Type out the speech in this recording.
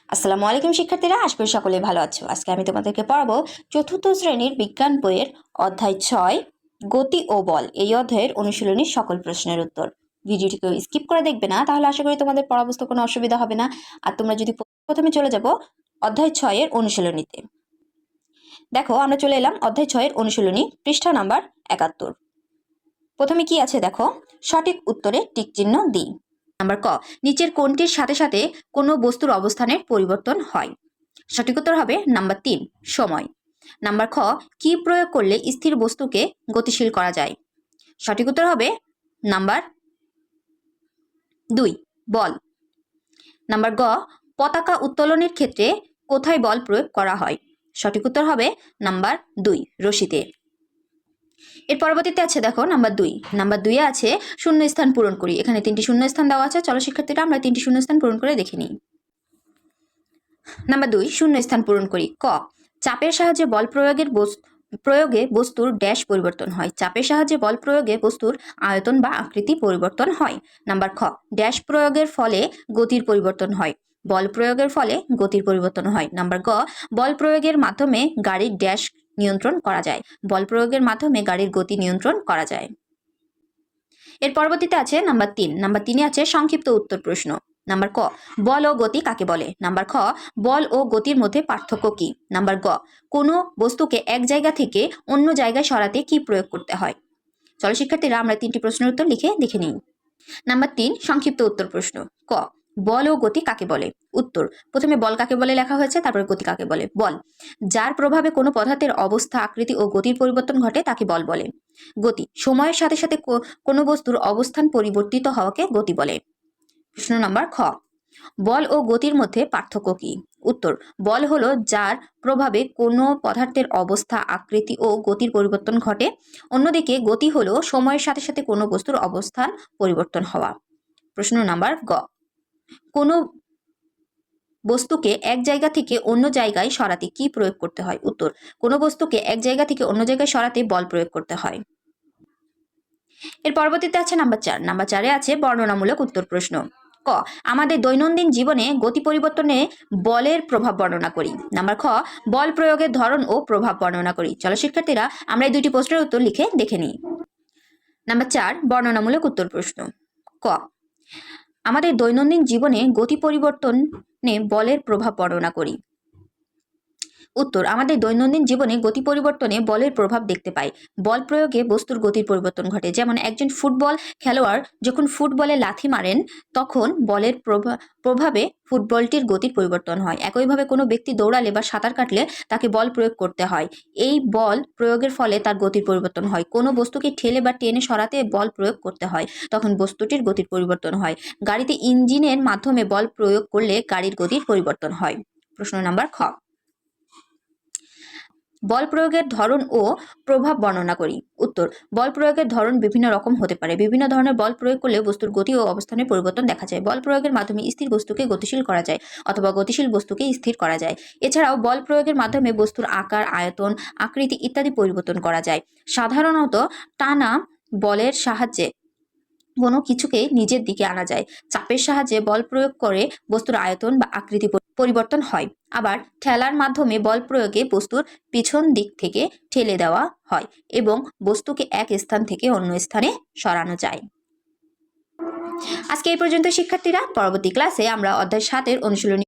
আসসালামু আলাইকুম শিক্ষার্থীরা, আশা করি সকলেই ভালো আছো। আজকে আমি তোমাদেরকে পড়াবো চতুর্থ শ্রেণীর বিজ্ঞান বইয়ের অধ্যায় 6 গতি ও বল। এই অধ্যায়ের অনুশীলনীর সকল প্রশ্নের উত্তর। ভিডিওটিকে স্কিপ করে দেখবে না, তাহলে আশা করি তোমাদের পড়া বুঝতে কোনো অসুবিধা হবে না। আর তোমরা যদি প্রথমে চলে যাব অধ্যায় 6 এর অনুশীলনীতে। দেখো, আমরা চলে এলাম অধ্যায় 6 এর অনুশীলনী, পৃষ্ঠা নাম্বার 71। প্রথমে কি আছে দেখো, সঠিক উত্তরে টিক চিহ্ন দিই। নাম্বার ক, নিচের কোনটির সাথে সাথে কোনো বস্তুর অবস্থানের পরিবর্তন হয়? সঠিক উত্তর হবে নাম্বার 3, সময়। নাম্বার খ, কি প্রয়োগ করলে স্থির বস্তুকে গতিশীল করা যায়? সঠিক উত্তর হবে নাম্বার 2, বল। নাম্বার গ, পতাকা উত্তোলনের ক্ষেত্রে কোথায় বল প্রয়োগ করা হয়? সঠিক উত্তর হবে নাম্বার 2, রশিতে। এর পরবর্তীতে আছে দেখো নাম্বার 2। নাম্বার 2 এ আছে শূন্যস্থান পূরণ করি। এখানে 3টি শূন্যস্থান দেওয়া আছে। চলো শিক্ষার্থীরা আমরা 3টি শূন্যস্থান পূরণ করে দেখে নিই। নাম্বার 2, শূন্যস্থান পূরণ করি। ক, চাপের সাহায্যে বল প্রয়োগে বস্তুর ড্যাশ পরিবর্তন হয়। চাপের সাহায্যে বল প্রয়োগে বস্তুর আয়তন বা আকৃতি পরিবর্তন হয়। নাম্বার খ, ড্যাশ প্রয়োগের ফলে গতির পরিবর্তন হয়। বল প্রয়োগের ফলে গতির পরিবর্তন হয়। নাম্বার গ, বল প্রয়োগের মাধ্যমে গাড়ির ড্যাশ নিয়ন্ত্রণ করা যায়। বল প্রয়োগের মাধ্যমে গাড়ির গতি নিয়ন্ত্রণ করা যায়। এর পরবর্তীতে আছে নাম্বার 3। নাম্বার 3 এ আছে সংক্ষিপ্ত উত্তর প্রশ্ন। নাম্বার ক, বল ও গতি কাকে বলে? নাম্বার খ, বল ও গতির মধ্যে পার্থক্য কি? নাম্বার গ, কোনো বস্তুকে এক জায়গা থেকে অন্য জায়গায় সরাতে কি প্রয়োগ করতে হয়? চলো শিক্ষার্থীরা আমরা 3টি প্রশ্নের উত্তর লিখে দেখে নিই। নাম্বার 3, সংক্ষিপ্ত উত্তর প্রশ্ন। ক, বল ও গতি কাকে বলে? উত্তর, প্রথমে বল কাকে বলে লেখা হয়েছে, তারপরে গতি কাকে বলে। বল, যার প্রভাবে কোনো পদার্থের অবস্থা, আকৃতি ও গতির পরিবর্তন ঘটে তাকে বল বলে। গতি, সময়ের সাথে সাথে কোনো বস্তুর অবস্থান পরিবর্তিত হওয়াকে গতি বলে। প্রশ্ন নাম্বার খ, বল ও গতির মধ্যে পার্থক্য কি? উত্তর, বল হলো যার প্রভাবে কোনো পদার্থের অবস্থা, আকৃতি ও গতির পরিবর্তন ঘটে। অন্যদিকে গতি হলো সময়ের সাথে সাথে কোনো বস্তুর অবস্থান পরিবর্তন হওয়া। প্রশ্ন নাম্বার গ, কোনো বস্তুকে এক জায়গা থেকে অন্য জায়গায় সরাতে কি প্রয়োগ করতে হয়? উত্তর, কোনো বস্তুকে এক জায়গা থেকে অন্য জায়গায় সরাতে বল প্রয়োগ করতে হয়। এর পরবর্তীতে আছে নাম্বার 4। নাম্বার 4 এ আছে বর্ণনামূলক উত্তর প্রশ্ন। ক, আমাদের দৈনন্দিন জীবনে গতি পরিবর্তনে বলের প্রভাব বর্ণনা করি। নাম্বার খ, বল প্রয়োগের ধরন ও প্রভাব বর্ণনা করি। চলো শিক্ষার্থীরা আমরা এই 2টি প্রশ্নের উত্তর লিখে দেখে নিই। নাম্বার 4, বর্ণনামূলক উত্তর প্রশ্ন। ক, আমাদের দৈনন্দিন জীবনে গতি পরিবর্তনে বলের প্রভাব বর্ণনা করি। উত্তর, আমাদের দৈনন্দিন জীবনে গতি পরিবর্তনে বলের প্রভাব দেখতে পাই। বল প্রয়োগে বস্তুর গতির পরিবর্তন ঘটে। যেমন একজন ফুটবল খেলোয়াড় যখন ফুটবলে লাথি মারেন তখন বলের প্রভাবে ফুটবলটির গতির পরিবর্তন হয়। একইভাবে কোনো ব্যক্তি দৌড়ালে বা সাঁতার কাটলে তাকে বল প্রয়োগ করতে হয়। এই বল প্রয়োগের ফলে তার গতির পরিবর্তন হয়। কোনো বস্তুকে ঠেলে বা টেনে সরাতে বল প্রয়োগ করতে হয়, তখন বস্তুটির গতির পরিবর্তন হয়। গাড়িতে ইঞ্জিনের মাধ্যমে বল প্রয়োগ করলে গাড়ির গতির পরিবর্তন হয়। প্রশ্ন নাম্বার খ, বল প্রয়োগের ধরন ও প্রভাব বর্ণনা করি। উত্তর, বল প্রয়োগের ধরন বিভিন্ন রকম হতে পারে। বিভিন্ন ধরনের বল প্রয়োগ করলে বস্তুর গতি ও অবস্থানের পরিবর্তন দেখা যায়। বল প্রয়োগের মাধ্যমে স্থির বস্তুকে গতিশীল করা যায় অথবা গতিশীল বস্তুকে স্থির করা যায়। এছাড়াও বল প্রয়োগের মাধ্যমে বস্তুর আকার, আয়তন, আকৃতি ইত্যাদি পরিবর্তন করা যায়। সাধারণত টানা বলের সাহায্যে কোনো কিছুকে নিজের দিকে আনা যায়। চাপের সাহায্যে বল প্রয়োগ করে বস্তুর আয়তন বা আকৃতি পরিবর্তন হয়। আবার ঠেলার মাধ্যমে বল প্রয়োগে বস্তুর পিছন দিক থেকে ঠেলে দেওয়া হয় এবং বস্তুকে এক স্থান থেকে অন্য স্থানে সরানো যায়। আজকে এই পর্যন্ত শিক্ষার্থীরা। পরবর্তী ক্লাসে আমরা অধ্যায় 7 এর অনুশীলনী